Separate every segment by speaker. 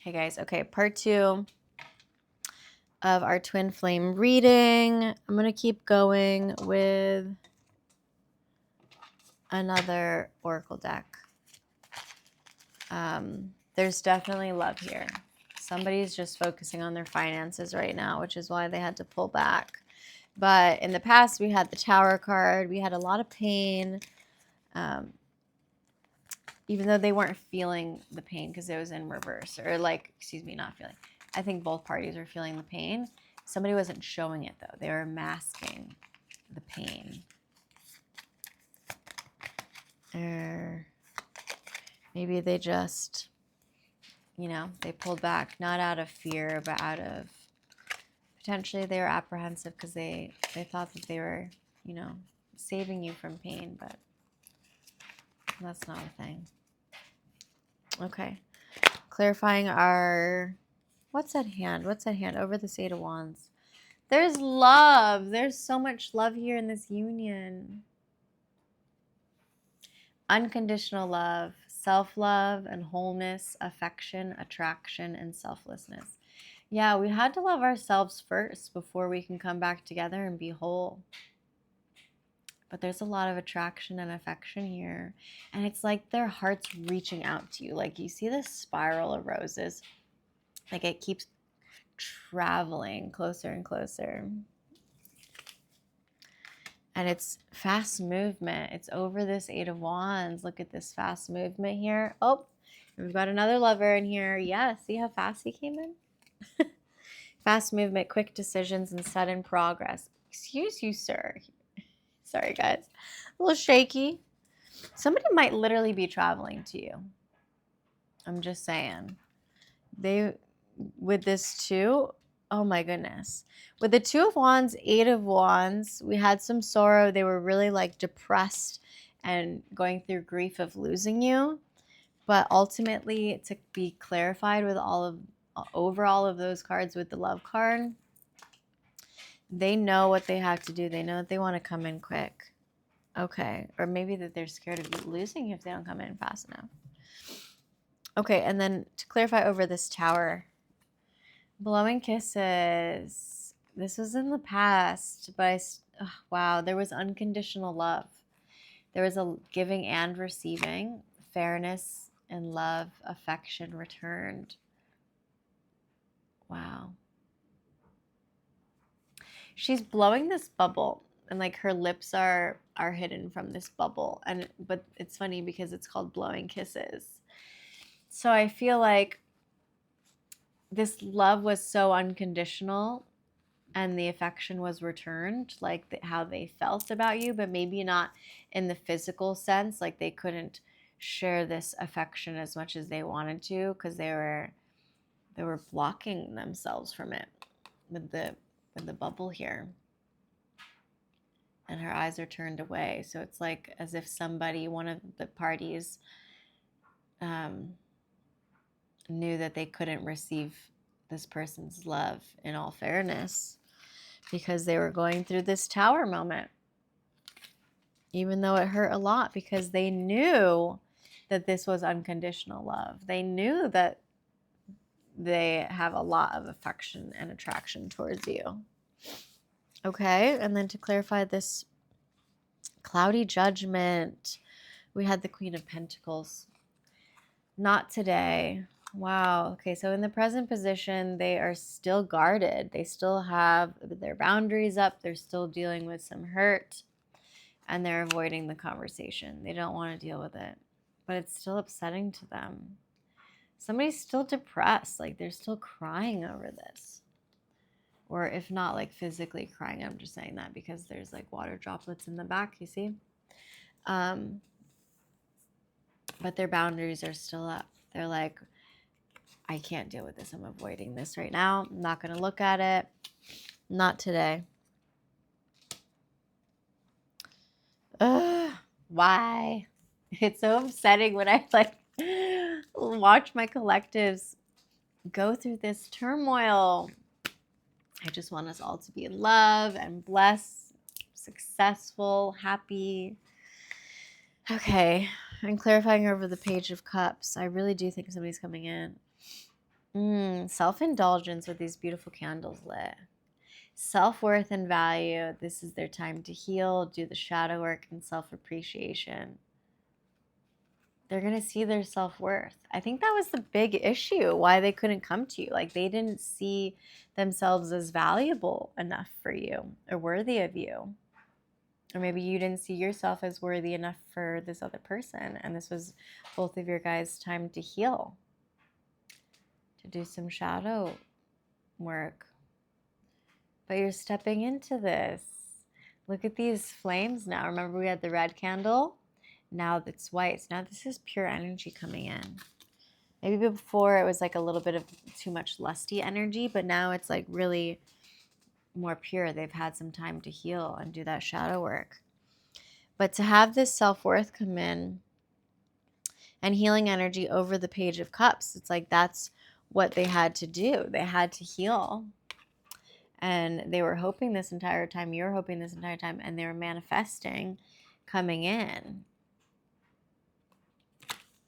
Speaker 1: Okay, guys. Okay, part 2 of our twin flame reading. I'm going to keep going with another oracle deck. There's definitely love here. Somebody's just focusing on their finances right now, which is why they had to pull back. But in the past, we had the Tower card. We had a lot of pain, even though they weren't feeling the pain because it was in reverse. Or not feeling. I think both parties were feeling the pain. Somebody wasn't showing it, though. They were masking the pain. Or maybe they just, they pulled back, not out of fear, but out of, potentially they were apprehensive because they thought that they were, saving you from pain, but that's not a thing. Okay. Clarifying our, what's that hand? What's that hand over this 8 of Wands? There's love. There's so much love here in this union. Unconditional love, self-love and wholeness, affection, attraction, and selflessness. Yeah, we had to love ourselves first before we can come back together and be whole. But there's a lot of attraction and affection here. And it's like their heart's reaching out to you. Like you see this spiral of roses. Like it keeps traveling closer and closer. And it's fast movement. It's over this 8 of Wands. Look at this fast movement here. Oh, we've got another lover in here. Yeah, see how fast he came in? Fast movement, quick decisions, and sudden progress. Excuse you, sir. Sorry, guys. A little shaky. Somebody might literally be traveling to you. I'm just saying. With this too, oh my goodness. With the 2 of Wands, 8 of Wands, we had some sorrow. They were really like depressed and going through grief of losing you. But ultimately, to be clarified with over all of those cards with the love card, they know what they have to do. They know that they want to come in quick. Okay. Or maybe that they're scared of losing you if they don't come in fast enough. Okay. And then to clarify over this Tower, blowing kisses. This was in the past, but wow, there was unconditional love. There was a giving and receiving, fairness and love, affection returned. Wow. She's blowing this bubble, and like her lips are hidden from this bubble, but it's funny because it's called blowing kisses. So I feel like this love was so unconditional and the affection was returned, like how they felt about you, but maybe not in the physical sense. Like they couldn't share this affection as much as they wanted to because they were blocking themselves from it with the bubble here. And her eyes are turned away. So it's like as if one of the parties, knew that they couldn't receive this person's love in all fairness because they were going through this Tower moment. Even though it hurt a lot because they knew that this was unconditional love. They knew that they have a lot of affection and attraction towards you. Okay, and then to clarify this cloudy judgment, we had the Queen of Pentacles. Not today. Wow. Okay, so in the present position, they are still guarded. They still have their boundaries up. They're still dealing with some hurt, and they're avoiding the conversation. They don't want to deal with it, but it's still upsetting to them. Somebody's still depressed. Like they're still crying over this. Or if not like physically crying, I'm just saying that because there's like water droplets in the back, you see? But their boundaries are still up. They're like, I can't deal with this. I'm avoiding this right now. I'm not going to look at it. Not today. Ugh, why? It's so upsetting when I like watch my collectives go through this turmoil. I just want us all to be in love and blessed, successful, happy. Okay, I'm clarifying over the Page of Cups. I really do think somebody's coming in. Self-indulgence with these beautiful candles lit. Self-worth and value. This is their time to heal, do the shadow work, and self-appreciation. They're going to see their self-worth. I think that was the big issue, why they couldn't come to you. Like, they didn't see themselves as valuable enough for you or worthy of you. Or maybe you didn't see yourself as worthy enough for this other person. And this was both of your guys' time to heal, to do some shadow work. But you're stepping into this. Look at these flames now. Remember, we had the red candle? Now it's white. So now this is pure energy coming in. Maybe before it was like a little bit of too much lusty energy, but now it's like really more pure. They've had some time to heal and do that shadow work. But to have this self-worth come in and healing energy over the Page of Cups, it's like that's what they had to do. They had to heal. And they were hoping this entire time. You were hoping this entire time. And they were manifesting coming in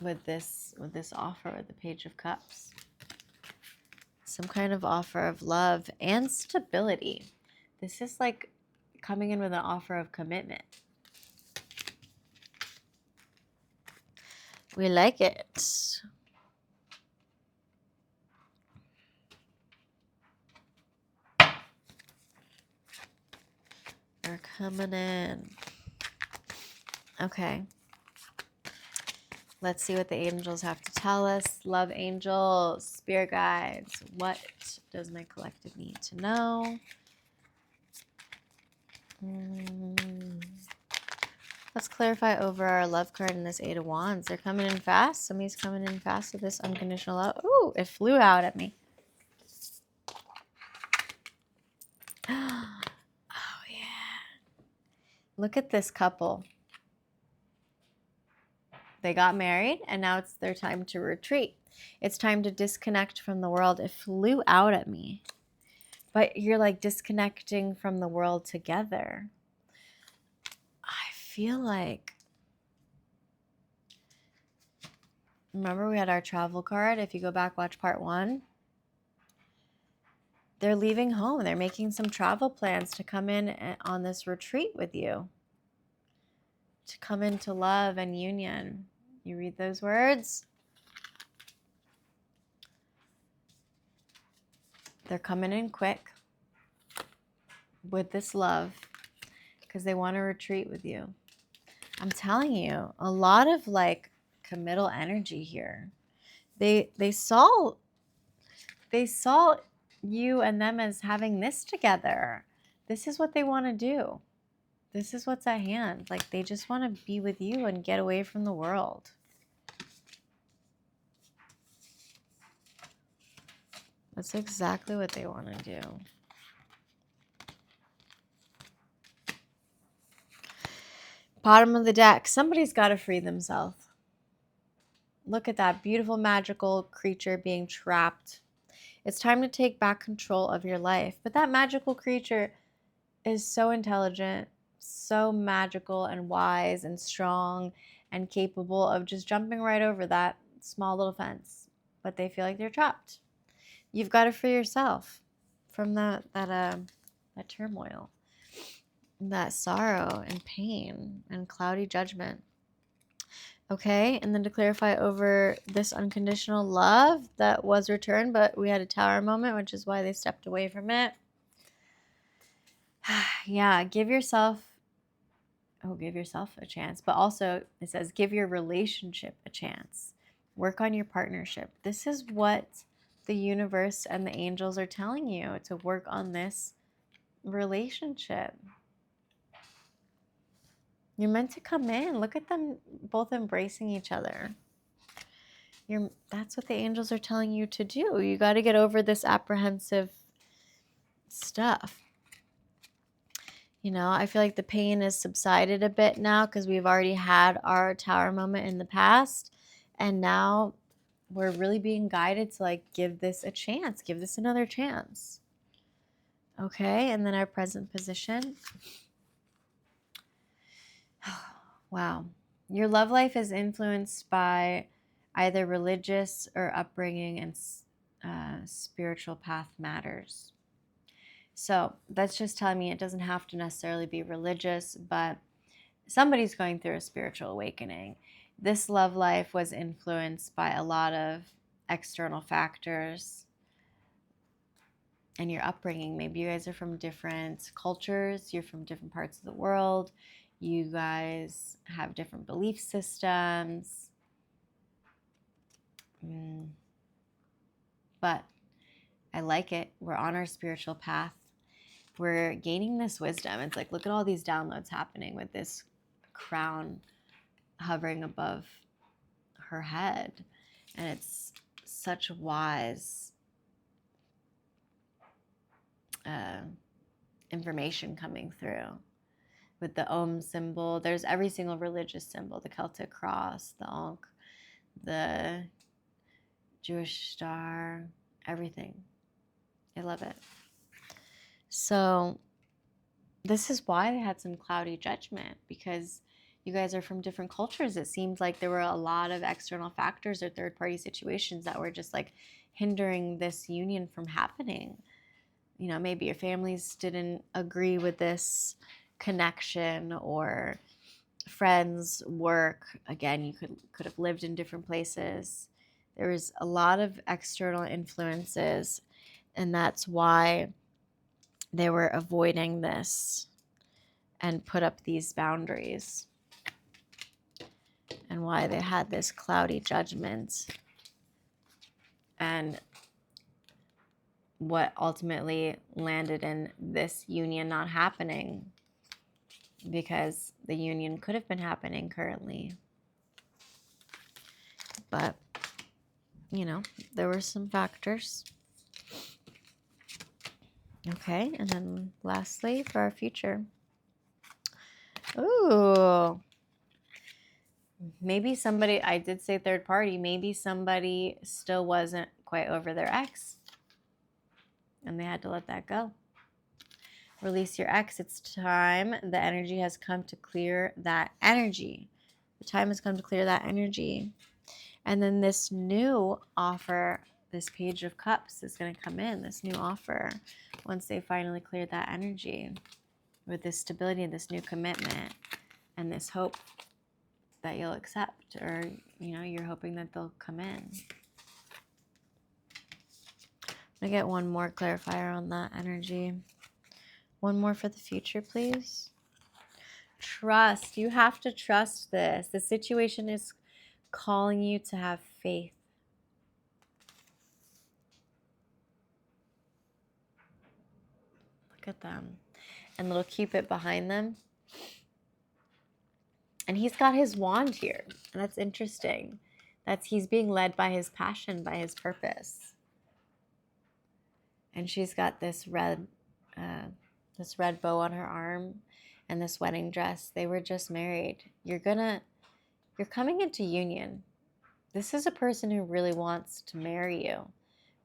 Speaker 1: with this offer with the Page of Cups. Some kind of offer of love and stability. This is like coming in with an offer of commitment. We like it. They're coming in. Okay. Let's see what the angels have to tell us. Love angels, spirit guides. What does my collective need to know? Let's clarify over our love card in this Eight of Wands. They're coming in fast. Somebody's coming in fast with this unconditional love. Ooh, it flew out at me. Oh, yeah. Look at this couple. They got married, and now it's their time to retreat. It's time to disconnect from the world. It flew out at me. But you're like disconnecting from the world together. I feel like, remember we had our travel card? If you go back, watch part 1. They're leaving home. They're making some travel plans to come in on this retreat with you. To come into love and union. You read those words? They're coming in quick with this love because they want to retreat with you. I'm telling you, a lot of like committal energy here. They saw you and them as having this together. This is what they want to do. This is what's at hand. Like, they just want to be with you and get away from the world. That's exactly what they want to do. Bottom of the deck. Somebody's got to free themselves. Look at that beautiful, magical creature being trapped. It's time to take back control of your life. But that magical creature is so intelligent, so magical and wise and strong and capable of just jumping right over that small little fence. But they feel like they're trapped. You've got to free yourself from that turmoil, that sorrow and pain and cloudy judgment. Okay, and then to clarify over this unconditional love that was returned, but we had a tower moment, which is why they stepped away from it. Yeah, give yourself a chance. But also, it says give your relationship a chance. Work on your partnership. This is what the universe and the angels are telling you, to work on this relationship. You're meant to come in. Look at them both embracing each other. That's what the angels are telling you to do. You got to get over this apprehensive stuff. You know, I feel like the pain has subsided a bit now because we've already had our tower moment in the past. And now we're really being guided to like give this a chance. Give this another chance. Okay, and then our present position. Wow. Your love life is influenced by either religious or upbringing and spiritual path matters. So that's just telling me it doesn't have to necessarily be religious, but somebody's going through a spiritual awakening. This love life was influenced by a lot of external factors and your upbringing. Maybe you guys are from different cultures, you're from different parts of the world, you guys have different belief systems. But I like it. We're on our spiritual path. We're gaining this wisdom. It's like, look at all these downloads happening with this crown hovering above her head. And it's such wise information coming through. With the Om symbol, there's every single religious symbol, the Celtic cross, the Ankh, the Jewish star, everything. I love it. So this is why they had some cloudy judgment, because you guys are from different cultures. It seems like there were a lot of external factors or third-party situations that were just like hindering this union from happening. You know, maybe your families didn't agree with this connection, or friends, work. Again, you could have lived in different places. There was a lot of external influences, and that's why they were avoiding this and put up these boundaries, and why they had this cloudy judgment, and what ultimately landed in this union not happening, because the union could have been happening currently. But, you know, there were some factors. Okay, and then lastly, for our future. Ooh. Maybe somebody, I did say third party, maybe somebody still wasn't quite over their ex, and they had to let that go. Release your ex. It's time. The energy has come to clear that energy. The time has come to clear that energy. And then this new offer, this Page of Cups is going to come in, this new offer, once they finally clear that energy, with this stability and this new commitment and this hope that you'll accept, or, you know, you're hoping that they'll come in. I get one more clarifier on that energy. One more for the future, please. Trust. You have to trust this. The situation is calling you to have faith. Look at them. And little Cupid behind them. And he's got his wand here. And that's interesting. He's being led by his passion, by his purpose. And she's got this red bow on her arm and this wedding dress. They were just married. You're coming into union. This is a person who really wants to marry you,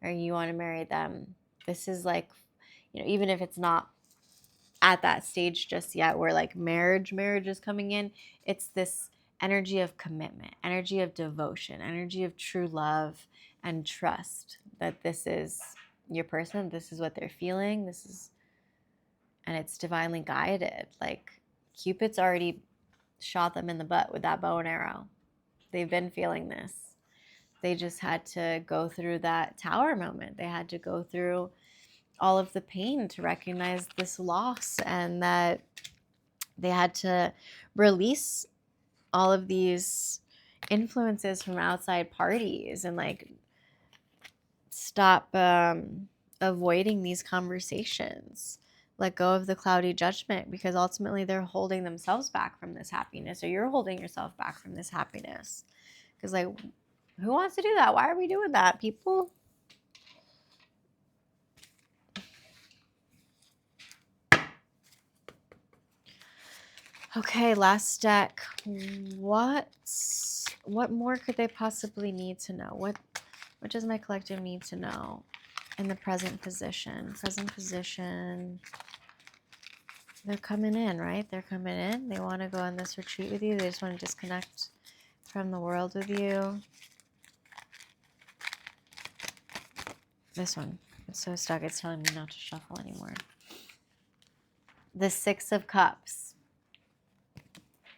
Speaker 1: or you want to marry them. This is like, you know, even if it's not at that stage just yet where like marriage is coming in, it's this energy of commitment, energy of devotion, energy of true love and trust that this is your person, this is what they're feeling, and it's divinely guided. Like Cupid's already shot them in the butt with that bow and arrow. They've been feeling this. They just had to go through that tower moment. They had to go through all of the pain to recognize this loss, and that they had to release all of these influences from outside parties, and like stop avoiding these conversations. Let go of the cloudy judgment, because ultimately they're holding themselves back from this happiness, or you're holding yourself back from this happiness. Because like, who wants to do that? Why are we doing that, people? Okay, last deck. What more could they possibly need to know? What does my collective need to know in the present position? Present position. They're coming in, right? They're coming in. They want to go on this retreat with you. They just want to disconnect from the world with you. This one. It's so stuck. It's telling me not to shuffle anymore. The Six of Cups.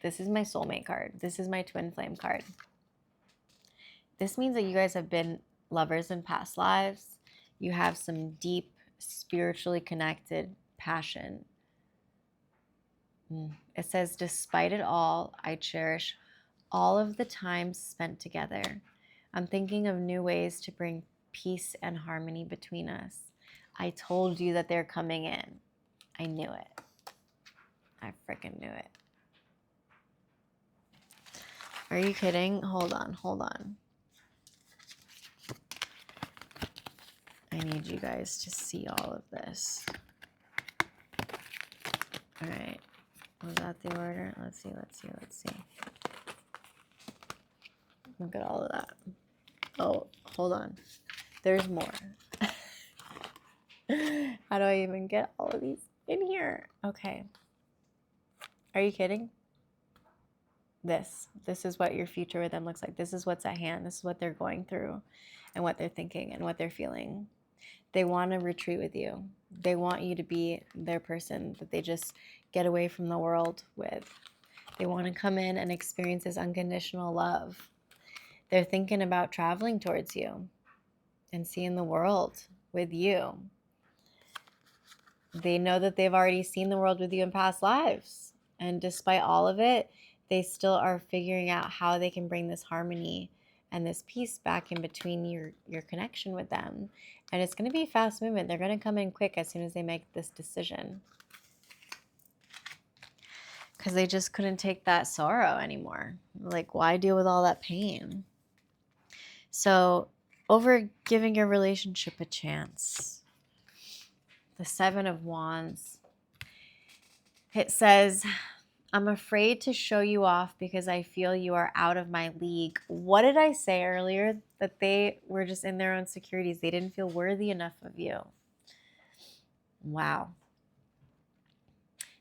Speaker 1: This is my soulmate card. This is my twin flame card. This means that you guys have been lovers in past lives. You have some deep, spiritually connected passion. It says, despite it all, I cherish all of the time spent together. I'm thinking of new ways to bring peace and harmony between us. I told you that they're coming in. I knew it. I freaking knew it. Are you kidding? Hold on, hold on. I need you guys to see all of this. All right. Was that the order? Let's see, let's see, let's see. Look at all of that. Oh, hold on. There's more. How do I even get all of these in here? Okay. Are you kidding? This is what your future with them looks like. This is what's at hand. This is what they're going through and what they're thinking and what they're feeling. They want to retreat with you. They want you to be their person that they just get away from the world with. They want to come in and experience this unconditional love. They're thinking about traveling towards you and seeing the world with you. They know that they've already seen the world with you in past lives. And despite all of it, they still are figuring out how they can bring this harmony and this peace back in between your connection with them. And it's going to be fast movement. They're going to come in quick as soon as they make this decision. Because they just couldn't take that sorrow anymore. Like, why deal with all that pain? So, over giving your relationship a chance. The Seven of Wands. It says, I'm afraid to show you off because I feel you are out of my league. What did I say earlier? That they were just in their own securities. They didn't feel worthy enough of you. Wow.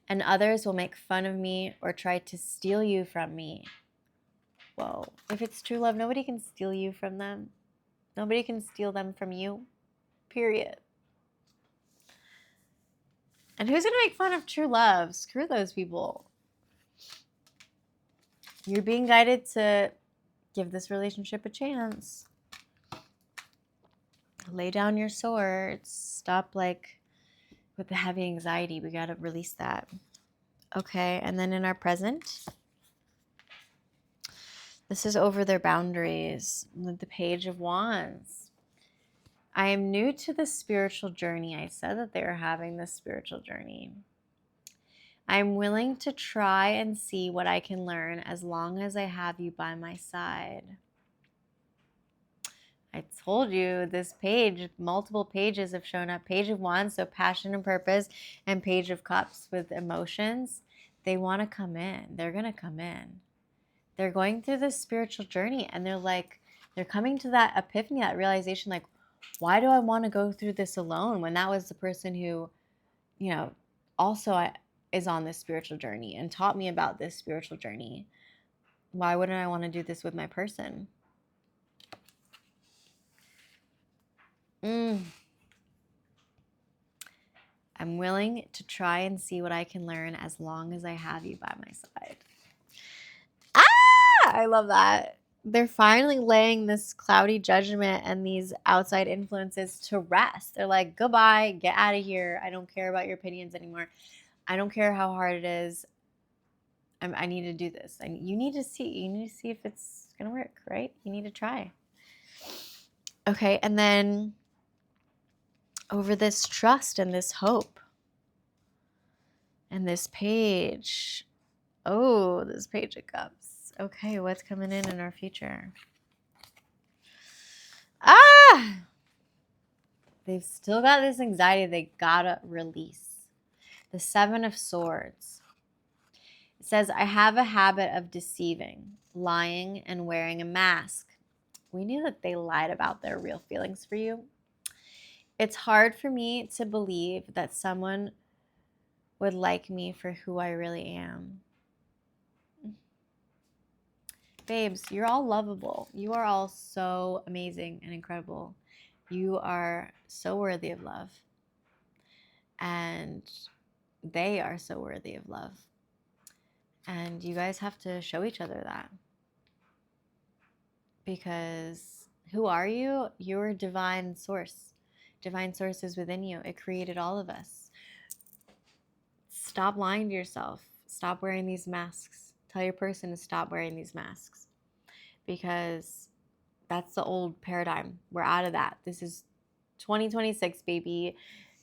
Speaker 1: And others will make fun of me or try to steal you from me. Whoa. If it's true love, nobody can steal you from them. Nobody can steal them from you. Period. And who's going to make fun of true love? Screw those people. You're being guided to give this relationship a chance. Lay down your swords. Stop with the heavy anxiety. We got to release that. Okay, and then in our present, this is over their boundaries. The Page of Wands. I am new to the spiritual journey. I said that they were having this spiritual journey. I'm willing to try and see what I can learn as long as I have you by my side. I told you this page, multiple pages have shown up. Page of Wands, so passion and purpose, and Page of Cups with emotions. They want to come in. They're going to come in. They're going through this spiritual journey, and they're coming to that epiphany, that realization, like, why do I want to go through this alone when that was the person who, also is on this spiritual journey and taught me about this spiritual journey? Why wouldn't I want to do this with my person? I'm willing to try and see what I can learn as long as I have you by my side. I love that. They're finally laying this cloudy judgment and these outside influences to rest. They're like, goodbye, get out of here. I don't care about your opinions anymore. I don't care how hard it is. I need to do this. And you need to see if it's going to work, right? You need to try. Okay, and then over this trust and this hope and this page. Oh, this Page of Cups. Okay, what's coming in our future? They've still got this anxiety they gotta release. The Seven of Swords. It says, I have a habit of deceiving, lying, and wearing a mask. We knew that they lied about their real feelings for you. It's hard for me to believe that someone would like me for who I really am. Babes, you're all lovable. You are all so amazing and incredible. You are so worthy of love. And they are so worthy of love. And you guys have to show each other that. Because who are you? You're divine source. Divine source is within you. It created all of us. Stop lying to yourself. Stop wearing these masks. Tell your person to stop wearing these masks. Because that's the old paradigm. We're out of that. This is 2026, baby.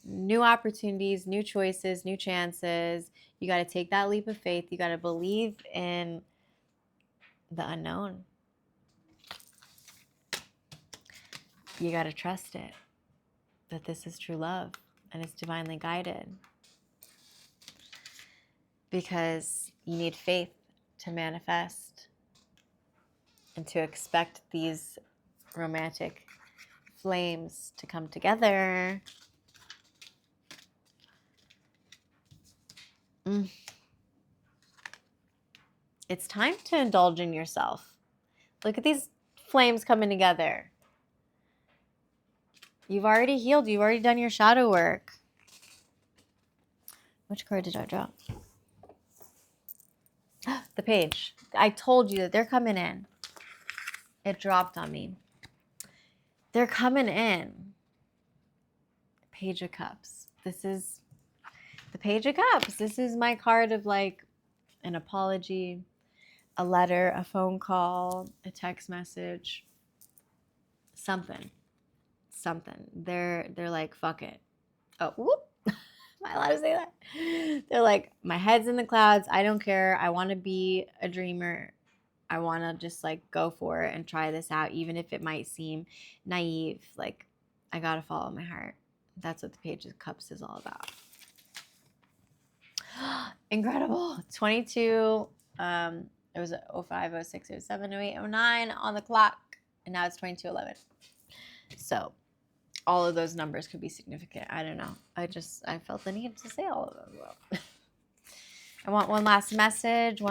Speaker 1: New opportunities, new choices, new chances. You got to take that leap of faith. You got to believe in the unknown. You got to trust it, that this is true love and it's divinely guided. Because you need faith to manifest and to expect these romantic flames to come together. It's time to indulge in yourself. Look at these flames coming together. You've already healed. You've already done your shadow work. Which card did I draw? The page. I told you that they're coming in. It dropped on me. They're coming in. Page of Cups. This is the Page of Cups. This is my card of like an apology, a letter, a phone call, a text message, something. They're like, fuck it. Oh, whoop. Am I allowed to say that? They're like, my head's in the clouds. I don't care. I want to be a dreamer. I want to just like go for it and try this out, even if it might seem naive. Like, I got to follow my heart. That's what the Page of Cups is all about. Incredible. 22. It was 05, 06, 07, 08, 09 on the clock. And now it's 22:11. So all of those numbers could be significant. I don't know. I felt the need to say all of them. Well, I want one last message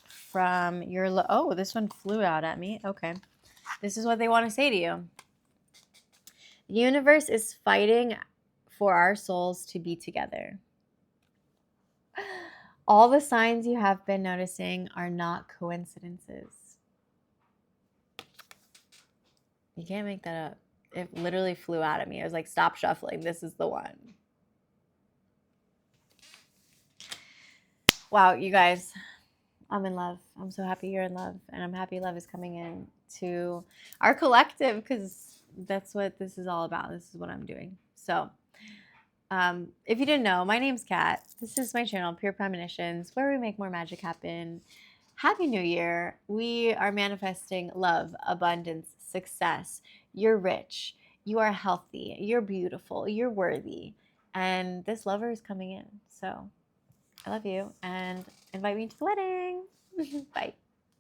Speaker 1: from your, oh, this one flew out at me. Okay. This is what they want to say to you. The universe is fighting for our souls to be together. All the signs you have been noticing are not coincidences. You can't make that up. It literally flew out at me. I was like, stop shuffling. This is the one. Wow, you guys, I'm in love. I'm so happy you're in love. And I'm happy love is coming in to our collective because that's what this is all about. This is what I'm doing. So if you didn't know, my name's Kat. This is my channel, Pure Premonitions, where we make more magic happen. Happy New Year. We are manifesting love, abundance, success. You're rich. You are healthy. You're beautiful. You're worthy. And this lover is coming in. So I love you and invite me to the wedding. Bye.